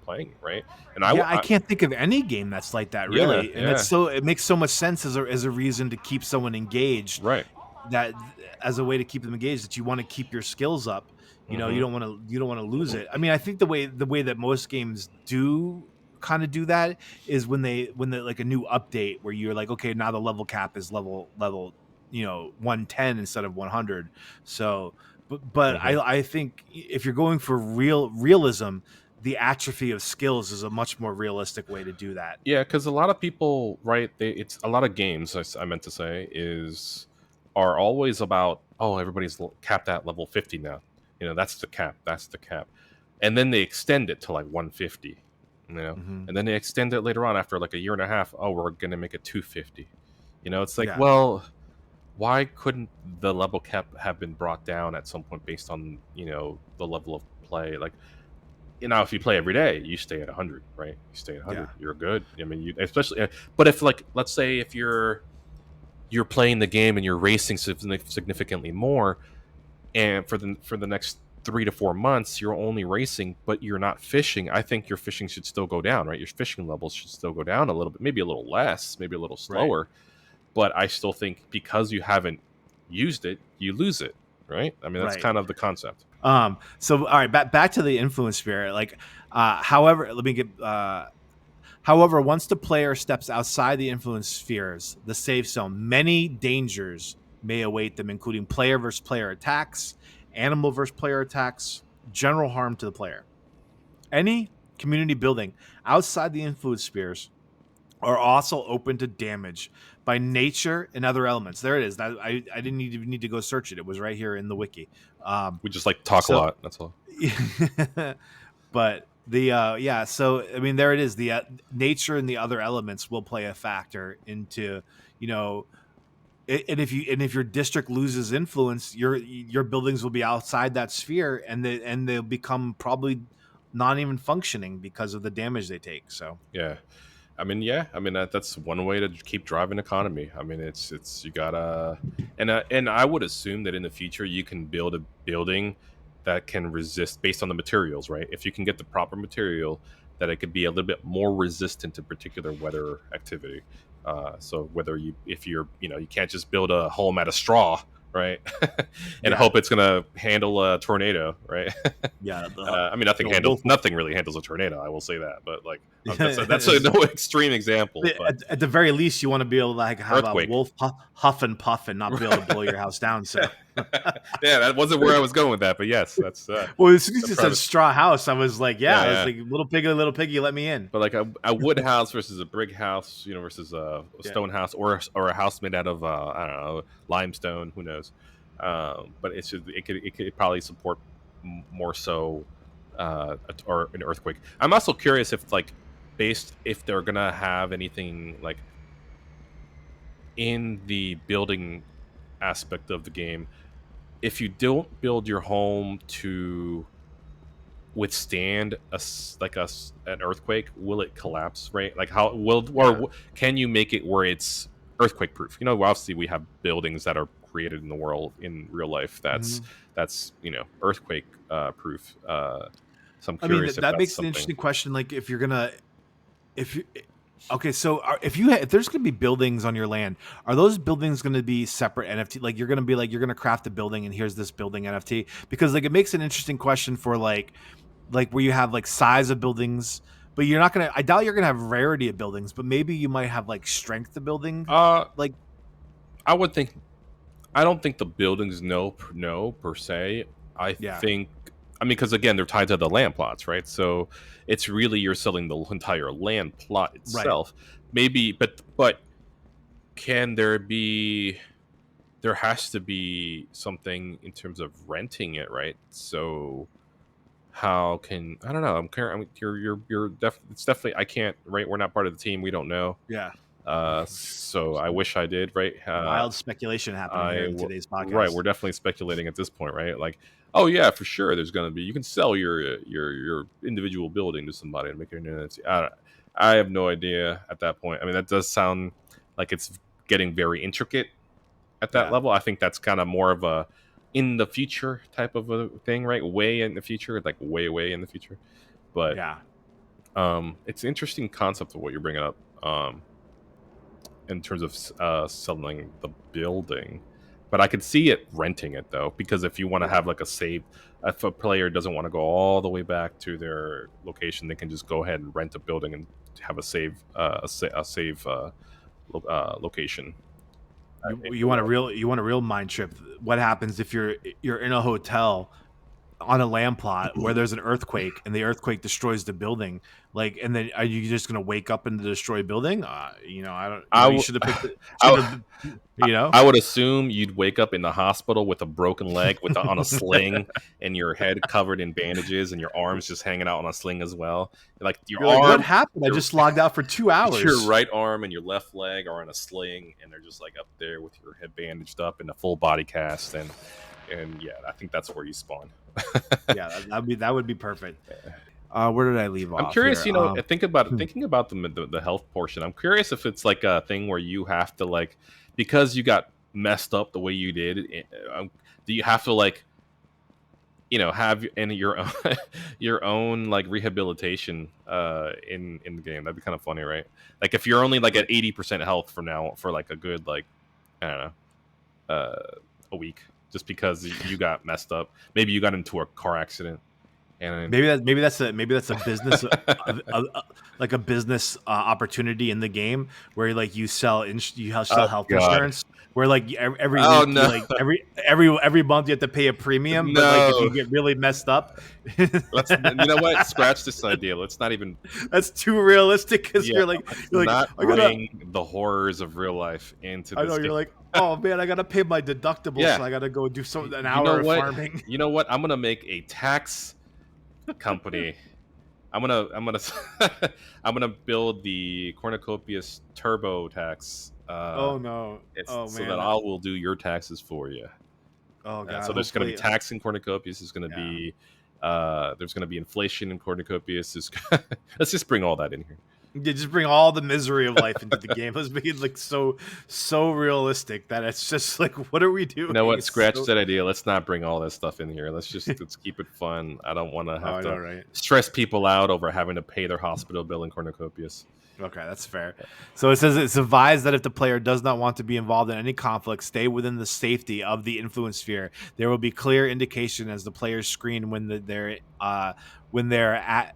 playing, right? And Yeah, I can't think of any game that's like that, yeah, really. And yeah, it makes so much sense as a reason to keep someone engaged, right. that as a way to keep them engaged, that you want to keep your skills up. Hmm. You don't want to lose it. I mean, I think the way that most games do kind of do that is when they like a new update where you're like, okay, now the level cap is level 110 instead of 100. So but Hmm. I think if you're going for realism, the atrophy of skills is a much more realistic way to do that. Yeah, because a lot of people, right? It's a lot of games. I meant to say are always about, oh, everybody's capped at level 50 now. That's the cap. That's the cap, and then they extend it to like 150. Hmm. And then they extend it later on after like a year and a half. Oh, we're gonna make it 250. It's like, Yeah. well, why couldn't the level cap have been brought down at some point based on the level of play? Like, if you play every day, you stay at 100, right? You stay at 100, Yeah. you're good. I mean, you especially, but if, like, let's say if you're playing the game and you're racing significantly more, and for the next 3 to 4 months, you're only racing, but you're not fishing. I think your fishing should still go down, right? Your fishing levels should still go down a little bit, maybe a little less, maybe a little Right. slower. But I still think because you haven't used it, you lose it, right? I mean, that's Right. kind of the concept. So all right, back to the influence sphere. Like, however, let me get. However, once the player steps outside the influence spheres, the safe zone, many dangers may await them, including player versus player attacks, animal versus player attacks, general harm to the player. Any community building outside the influence spheres are also open to damage by nature and other elements. There it is. That I didn't need to go search it. It was right here in the wiki. Um, We just like talk a so, lot. That's all. but the yeah. So I mean, there it is. The nature and the other elements will play a factor into, you know. And if your district loses influence, your buildings will be outside that sphere, and they'll become probably not even functioning because of the damage they take. So Yeah. I mean that's one way to keep driving economy. I mean, it's you gotta, and I would assume that in the future you can build a building that can resist based on the materials, right? If you can get the proper material, that it could be a little bit more resistant to particular weather activity. So whether if you're, you can't just build a home out of straw, right? And yeah, hope it's gonna handle a tornado, right? yeah, I mean, the wolf. nothing really handles a tornado. I will say that, but like that's a no extreme example, but At the very least, you want to be able to like have a earthquake. wolf huff and puff and not be able to blow your house down. So, Yeah, that wasn't where I was going with that, but yes, that's well, as soon as the you said premise. straw house, I was like, yeah, Yeah, I was yeah. like, little piggy, let me in. But like a wood house versus a brick house, versus a Yeah, stone house, or a house made out of I don't know, limestone. Who knows? But it could probably support more so or an earthquake. I'm also curious if they're gonna have anything like in the building aspect of the game. If you don't build your home to withstand an earthquake, will it collapse, right? Like how will or yeah. can you make it where it's earthquake proof? Obviously we have buildings that are created in the world in real life Mhm. that's earthquake proof. So I'm I mean, curious if that that's makes an something. interesting question. Like, if you're gonna, if you, okay, so if there's gonna be buildings on your land, are those buildings gonna be separate NFT? Like, you're gonna be like, you're gonna craft a building, and here's this building NFT, because like it makes an interesting question for like where you have like size of buildings, but you're not gonna. I doubt you're gonna have rarity of buildings, but maybe you might have like strength of building. uh Like, I would think I don't think the buildings no per se. I yeah, think, I mean, because again, they're tied to the land plots, right? So it's really you're selling the entire land plot right. itself. Maybe, but can there be? There has to be something in terms of renting it, right? So how can I don't know? I mean, it's definitely I can't, right? We're not part of the team. We don't know. Yeah. So I wish I did, right? Wild speculation happening here in today's Right, podcast. we're definitely speculating at this point, right? Like, oh yeah, for sure, there's gonna be, you can sell your individual building to somebody and make it an NFT. I have no idea at that point. I mean, that does sound like it's getting very intricate at that Yeah. level. I think that's kind of more of a in the future type of a thing, right? Way in the future, like way in the future. But Yeah. it's an interesting concept of what you're bringing up. In terms of selling the building, but I could see it renting it though, because if you want to Yeah. have like a save, if a player doesn't want to go all the way back to their location, they can just go ahead and rent a building and have a save location. You want a real mind trip. What happens if you're in a hotel on a land plot where there's an earthquake and the earthquake destroys the building? Like, and then are you just gonna wake up in the destroyed building? I don't. I, You w- should have picked. Should I, have. You know. I would assume you'd wake up in the hospital with a broken leg, on a sling, and your head covered in bandages, and your arms just hanging out on a sling as well. Like your You're like, what arm, happened? I your just logged out for 2 hours. your right arm and your left leg are on a sling, and they're just like up there with your head bandaged up in a full body cast, and yeah, I think that's where you spawn. Yeah, that would be perfect. Where did I leave I'm off curious, here? thinking about the health portion. I'm curious if it's like a thing where you have to like, because you got messed up the way you did. Do you have to like have in your own your own like rehabilitation in the game. That'd be kind of funny, right? Like if you're only like at 80% health for now for like a good like I don't know a week just because you got messed up. Maybe you got into a car accident and Maybe that's a business like a business opportunity in the game where like you sell oh health god, insurance where like every oh week you no, like every month you have to pay a premium, but like if no. you get really messed up, You know what? Scratch this idea. Let's not even. that's too realistic because Yeah, let's you're like not I gotta bring the horrors of real life into I know this you're game. like, oh man, I gotta pay my deductible, Yeah, so I gotta go do an you know hour of what? farming. You know what? I'm gonna make a tax company. I'm gonna I'm gonna build the cornucopias turbo tax. Oh no, It's oh so that man, I will do your taxes for you. oh god. So there's going to be Hopefully, tax in cornucopias. yeah. There's going to be inflation in cornucopias. Let's just bring all that in here. Yeah, just bring all the misery of life into the game. Let's make it like so realistic that it's just like, what are we You doing? know what? It's Scratch so. that idea. Let's not bring all that stuff in here. Let's keep it fun. I don't want to Oh, have I know, to right? stress people out over having to pay their hospital bill in cornucopias. Okay, that's fair. So it says it's advised that if the player does not want to be involved in any conflict, stay within the safety of the influence sphere. There will be clear indication as the player's screen when they're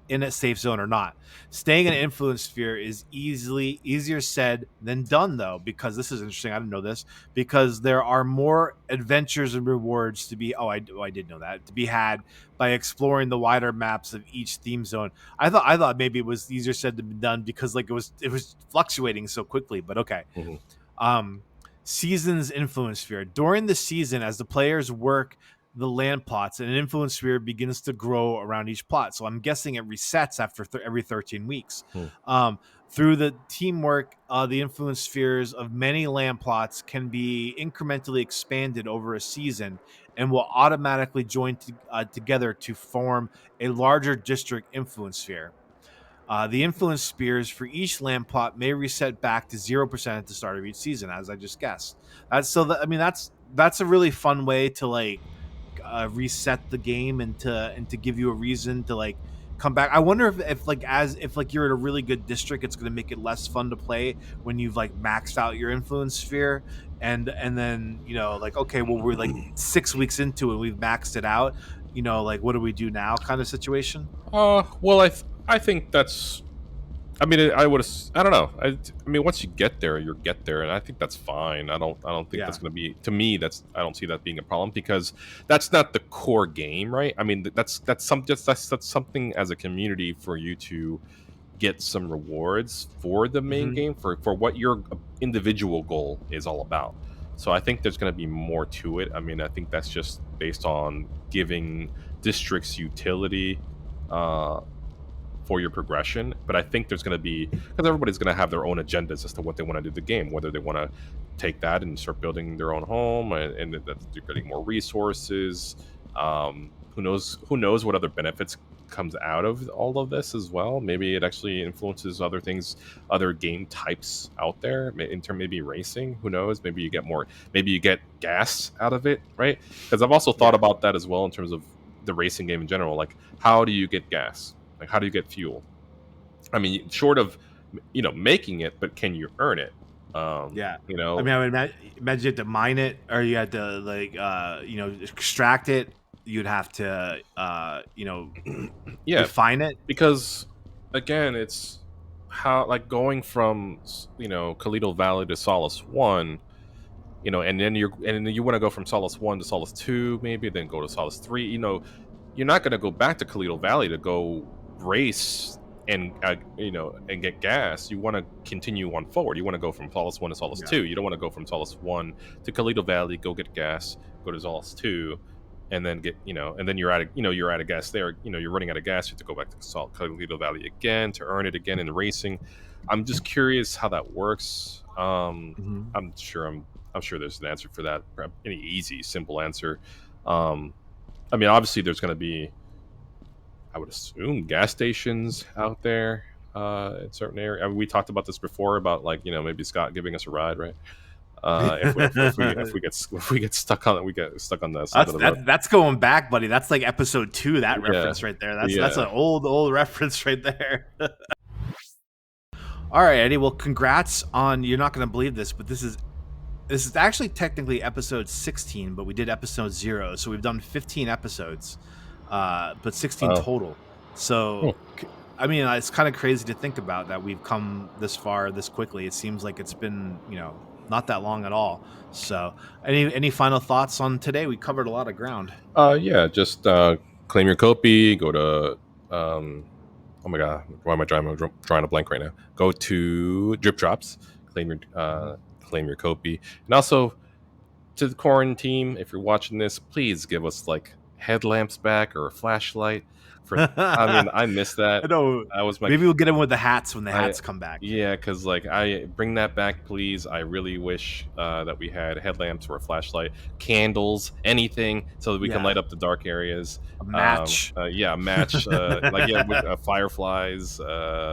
in a safe zone or not. Staying in an influence sphere is easier said than done, though, because this is interesting. I didn't know this because there are more adventures and rewards to be. I did know that to be had by exploring the wider maps of each theme zone. I thought maybe it was easier said than done because like it was fluctuating so quickly. But okay. Hmm. Um, Seasons influence sphere during the season as the players work the land plots, an influence sphere begins to grow around each plot. So I'm guessing it resets after every 13 weeks. Hmm. Through the teamwork, the influence spheres of many land plots can be incrementally expanded over a season and will automatically join together to form a larger district influence sphere. The influence spheres for each land plot may reset back to 0% at the start of each season, as I just guessed. That's a really fun way to like reset the game and to give you a reason to like come back. I wonder if like you're in a really good district, it's going to make it less fun to play when you've like maxed out your influence sphere and then like okay, well we're like 6 weeks into it, we've maxed it out. Like what do we do now? Kind of situation. Well, I think that's. I mean, I would. I don't know. I mean, once you get there, you get there, and I think that's fine. I don't think Yeah. that's going to be. To me, that's. I don't see that being a problem because that's not the core game, right? I mean, that's something as a community for you to get some rewards for the main Hmm. game for what your individual goal is all about. So I think there's going to be more to it. I mean, I think that's just based on giving districts utility. For your progression. But I think there's going to be because everybody's going to have their own agendas as to what they want to do the game, whether they want to take that and start building their own home and that they're getting more resources. Who knows? Who knows what other benefits comes out of all of this as well? Maybe it actually influences other things, other game types out there. In term, maybe racing. Who knows? Maybe you get more. Maybe you get gas out of it, right? Because I've also thought Yeah. about that as well in terms of the racing game in general. Like, how do you get gas? Like, how do you get fuel? I mean, short of making it, but can you earn it? Yeah. You I know, mean, I would imagine you had to mine it, or you had to like, extract it. You'd have to, yeah, define it. because again, it's how like going from Kalito Valley to Solace One, and then you want to go from Solace One to Solace Two, maybe then go to Solace Three. You're not going to go back to Kalito Valley to go race and get gas. You want to continue on forward. You want to go from Solace One to Solace Yeah. Two. You don't want to go from Solace One to Kalito Valley, go get gas, go to Solace Two, and then and then you're out of gas there. You're running out of gas. You have to go back to Kalito Valley again to earn it again in the racing. I'm just curious how that works. Hmm. I'm sure there's an answer for that. Any easy, simple answer. Um, I mean, obviously, there's going to be, I would assume, gas stations out there in certain areas. I mean, we talked about this before about like maybe Scott giving us a ride, right? If we get stuck on that side of the road. That's going back, buddy. That's like episode 2. That Yeah, reference right there. That's yeah. an old reference right there. All right, Eddie. Well, congrats on. You're not going to believe this, but this is actually technically episode 16, but we did episode 0, so we've done 15 episodes, but 16 Oh, total. So, I mean, it's kind of crazy to think about that we've come this far this quickly. It seems like it's been, not that long at all. So, any final thoughts on today? We covered a lot of ground. yeah. Just claim your copy. Go to oh my god, why am I drawing a blank right now? Go to Drip Drops, claim your copy, and also to the Corn team, if you're watching this, please give us like headlamps back or a flashlight. I mean, I miss that. I know. That was my. Maybe we'll get them with the hats when the I hats come back. Yeah, because like I bring that back, please. I really wish that we had headlamps or a flashlight, candles, anything, so that we can light up the dark areas. A match. Yeah, a match. With fireflies,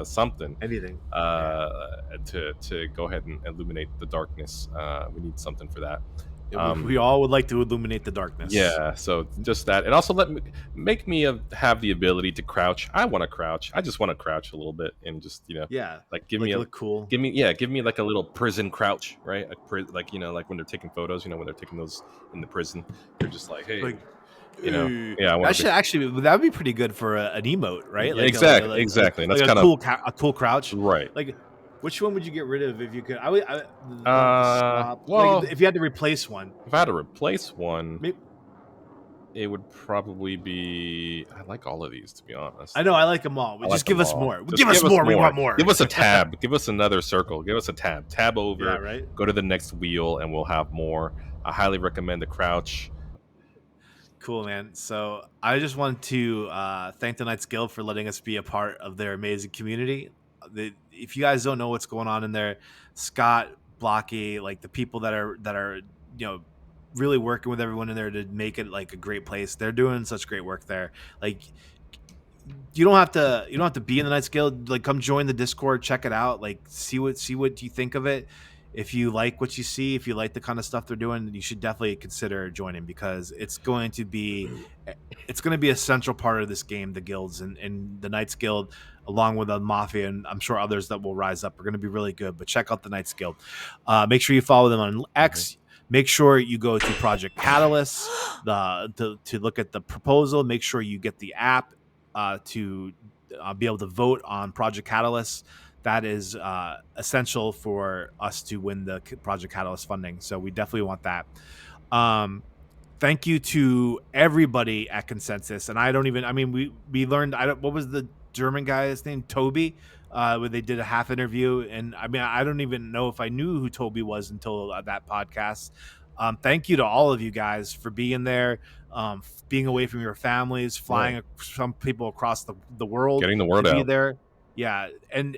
something. Anything. To go ahead and illuminate the darkness. We need something for that. We all would like to illuminate the darkness. Yeah, so just that, and also make me have the ability to crouch. I want to crouch. I just want to crouch a little bit and just like give me look cool. Give me like a little prison crouch, right? Like when they're taking photos, when they're taking those in the prison, they're just like, hey, yeah. Actually, that would be pretty good for an emote, right? Like exactly. Like that's kind of a cool crouch, right. Like, which one would you get rid of if you could? Well, if you had to replace one. If I had to replace one, maybe, it would probably be. I like all of these, to be honest. I know I like them all. Just give us more. Give us more. We want more. Give us a tab. Give us another circle. Give us a tab. Tab over. Yeah, right. Go to the next wheel, and we'll have more. I highly recommend the crouch. Cool, man. So I just want to thank the Knights Guild for letting us be a part of their amazing community. If you guys don't know what's going on in there, Scott, Blocky, like the people that are really working with everyone in there to make it like a great place. They're doing such great work there. Like you don't have to be in the Knights Guild. Like come join the Discord, check it out. Like see what you think of it. If you like what you see, if you like the kind of stuff they're doing, you should definitely consider joining because it's going to be a central part of this game. The guilds and the Knights Guild, along with the Mafia, and I'm sure others that will rise up, are going to be really good. But check out the Knights Guild. Make sure you follow them on X. Make sure you go to Project Catalyst to look at the proposal. Make sure you get the app to be able to vote on Project Catalyst. That is essential for us to win the Project Catalyst funding. So we definitely want that. Thank you to everybody at Consensus. And we learned, what was the German guy's name? Toby, where they did a half interview. And I don't even know if I knew who Toby was until that podcast. Thank you to all of you guys for being there, being away from your families, flying some people across the world, getting the word out there. Yeah, and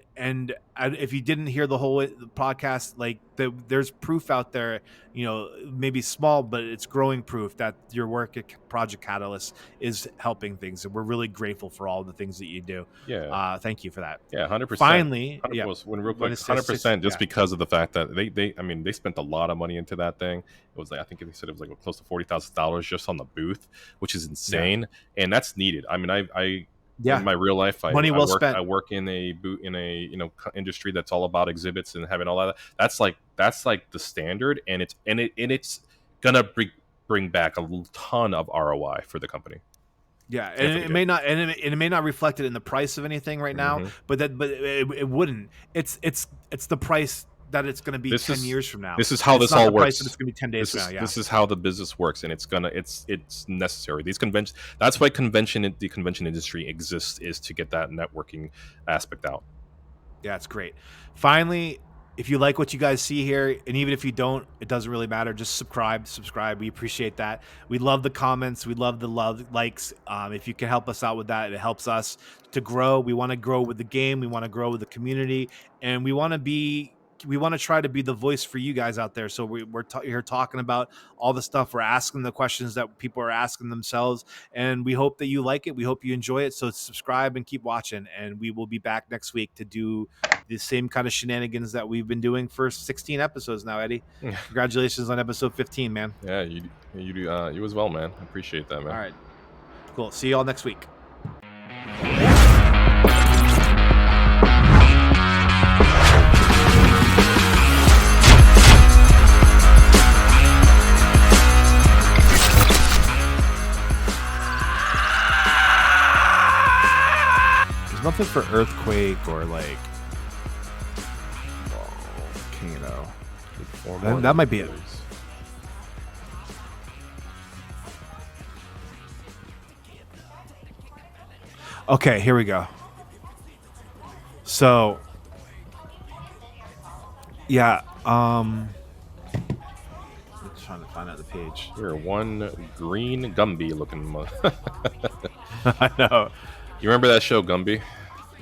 if you didn't hear the whole podcast, like there's proof out there, maybe small, but it's growing proof that your work at Project Catalyst is helping things, and we're really grateful for all the things that you do. Yeah, thank you for that. Yeah, 100%. Finally, 100%, just because of the fact that they spent a lot of money into that thing. It was like I think they said it was like close to $40,000 just on the booth, which is insane, and that's needed. I mean, in my real life, I work in a industry that's all about exhibits and having all that. That's like the standard, and it's gonna bring back a ton of ROI for the company. Yeah, and it may not reflect it in the price of anything right now, but it wouldn't. It's the price that it's going to be 10 years from now. This is how this all works. It's going to be 10 days from now. Yeah. This is how the business works, and it's necessary. These conventions. That's why the convention industry exists, is to get that networking aspect out. Yeah, it's great. Finally, if you like what you guys see here, and even if you don't, it doesn't really matter. Just subscribe. We appreciate that. We love the comments. We love the likes. If you can help us out with that, it helps us to grow. We want to grow with the game. We want to grow with the community, and we want to try to be the voice for you guys out there. So we're here talking about all the stuff. We're asking the questions that people are asking themselves, and we hope that you like it. We hope you enjoy it. So subscribe and keep watching, and we will be back next week to do the same kind of shenanigans that we've been doing for 16 episodes now, Eddie. Congratulations on episode 15, man. Yeah, you do you as well, man. I appreciate that, man. All right, cool. See you all next week. There's nothing for earthquake or like volcano. That might be it. Okay, here we go. So, yeah, I'm trying to find out the page. You're one green Gumby looking. I know. You remember that show, Gumby?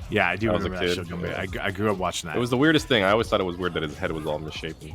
Yeah, I do I was a remember that kid. show. Yeah. I grew up watching that. It was the weirdest thing. I always thought it was weird that his head was all misshapen.